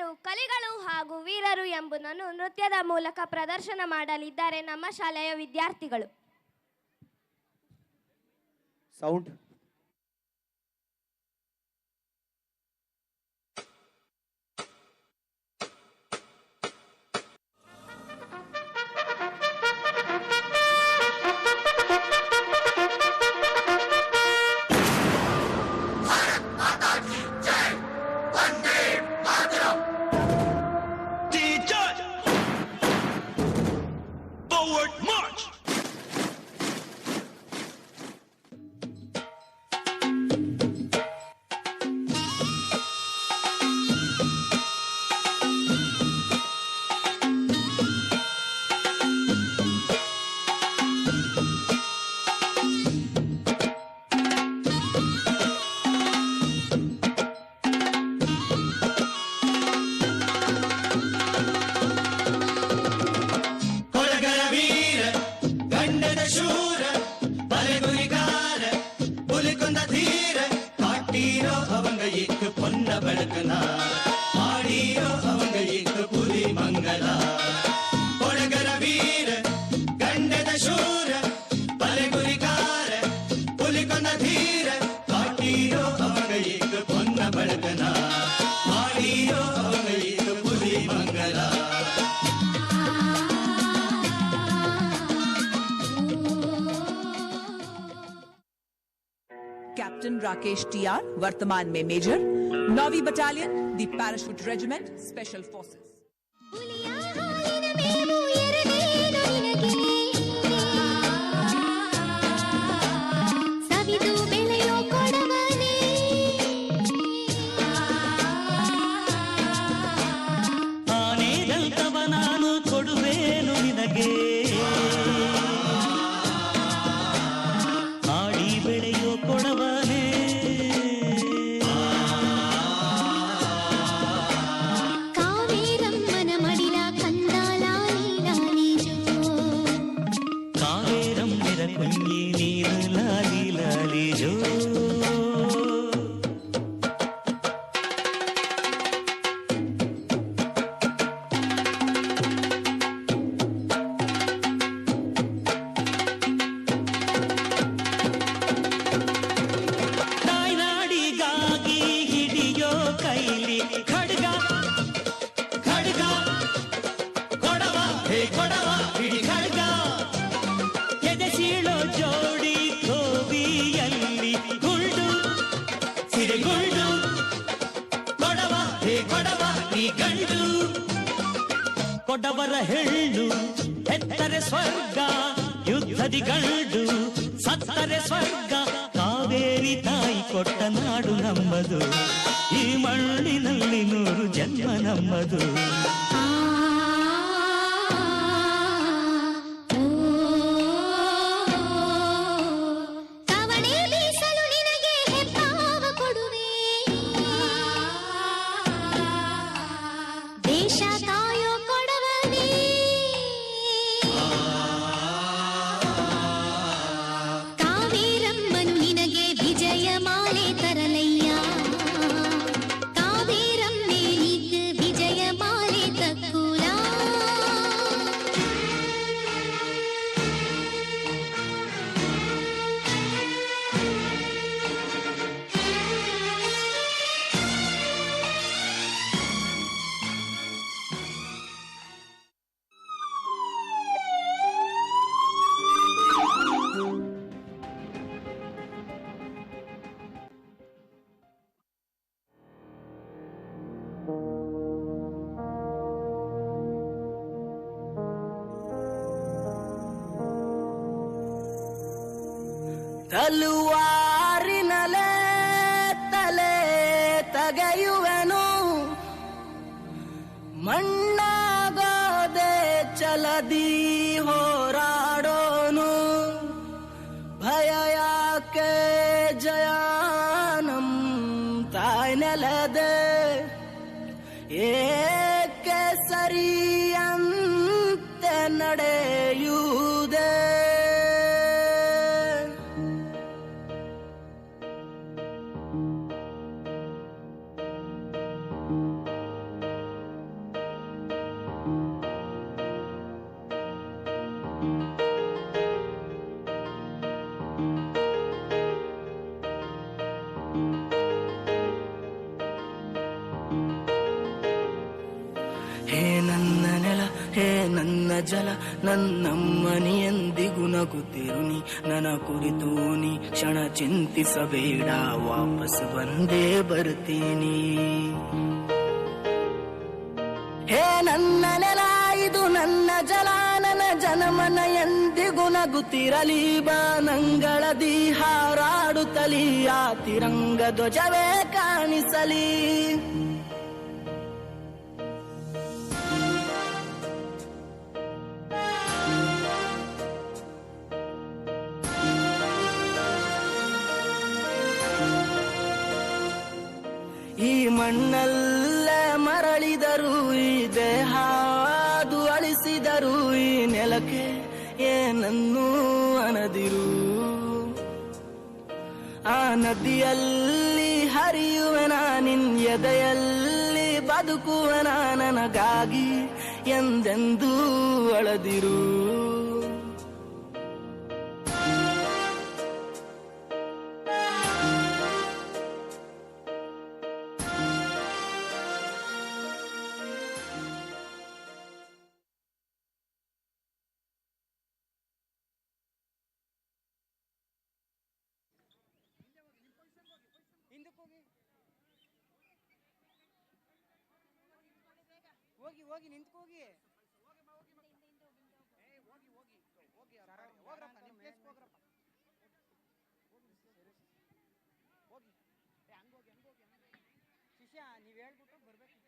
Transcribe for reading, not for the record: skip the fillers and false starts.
ಇವರು ಕಲಿಗಳು ಹಾಗೂ ವೀರರು ಎಂಬುದನ್ನು ನೃತ್ಯದ ಮೂಲಕ ಪ್ರದರ್ಶನ ಮಾಡಲಿದ್ದಾರೆ ನಮ್ಮ ಶಾಲೆಯ ವಿದ್ಯಾರ್ಥಿಗಳು. ಸೌಂಡ್ कैप्टन राकेश टीआर वर्तमान में मेजर 9वीं बटालियन दी पैराशूट रेजिमेंट स्पेशल फोर्सेस. ಕೊಡವರ ಹೆಳ್ಳು ಎತ್ತರೆ ಸ್ವರ್ಗ ಯುದ್ಧದಿ ಗಂಡು ಸತ್ತರೆ ಸ್ವರ್ಗ ಕಾವೇರಿ ತಾಯಿ ಕೊಟ್ಟ ನಾಡು ನಮ್ಮದು ಈ ಮಣ್ಣಿನಲ್ಲಿ 100 ಜನ್ಮ ನಮ್ಮದು. ತಲುವಾರಿನಲೆ ತಲೆ ತಗೆಯುವೆನು ಮಣ್ಣಾಗೋದೆ ಚಲದಿ ಹೋರಾಡೋನು ಭಯ ಯಾಕೆ ಜಯಾನಂ ತಾಯ್ ನೆಲದೆ ಏಕೆ ಸರಿಯಂತೆ ನಡೆಯುವುದೇ ಹೇ ನನ್ನ ನೆಲ ಹೇ ನನ್ನ ಜಲ ನನ್ನಮ್ಮನಿ ಎಂದಿಗೂ ನಗುತ್ತಿರುನಿ ನನ್ನ ಕುರಿತು ನೀ ಕ್ಷಣ ಚಿಂತಿಸಬೇಡ ವಾಪಸ್ ಬಂದೇ ಬರ್ತೀನಿ. ಹೇ ನನ್ನ ನೆಲ ಇದು ನನ್ನ ಜಲ ನನ್ನ ಜನಮನ ಎಂದಿಗೂ ನಗುತ್ತಿರಲಿ ಬಾನಂಗಳದಿ ಹಾರಾಡುತ್ತಲಿ ಆ ತಿರಂಗ ಧ್ವಜವೇ ಕಾಣಿಸಲಿ. ಈ ಮಣ್ಣಲ್ಲೇ ಮರಳಿದರು ಈ ದೇಹ ಅದು ಅಳಿಸಿದರು ಈ ನೆಲಕ್ಕೆ ಏನನ್ನೂ ಅನದಿರು. ಆ ನದಿಯಲ್ಲಿ ಹರಿಯುವೆನ ನಿನ್ ಎದೆಯಲ್ಲಿ ಬದುಕುವೆನ ನನಗಾಗಿ ಎಂದೆಂದೂ ಅಳದಿರು. ಹೋಗಿ ಹೋಗಿ ನಿಂತ್ಕೋಗಿ ಹೋಗ್ರಪ್ಪ ನಿಮ್ಮ ಪ್ಲೇಸ್ಗೆ ಹೋಗ್ರಪ್ಪ ಹೋಗಿ ಹಂಗೋಗಿ ಶಿಷ್ಯ ನೀವು ಹೇಳ್ಬಿಟ್ಟು ಬರ್ಬೇಕು.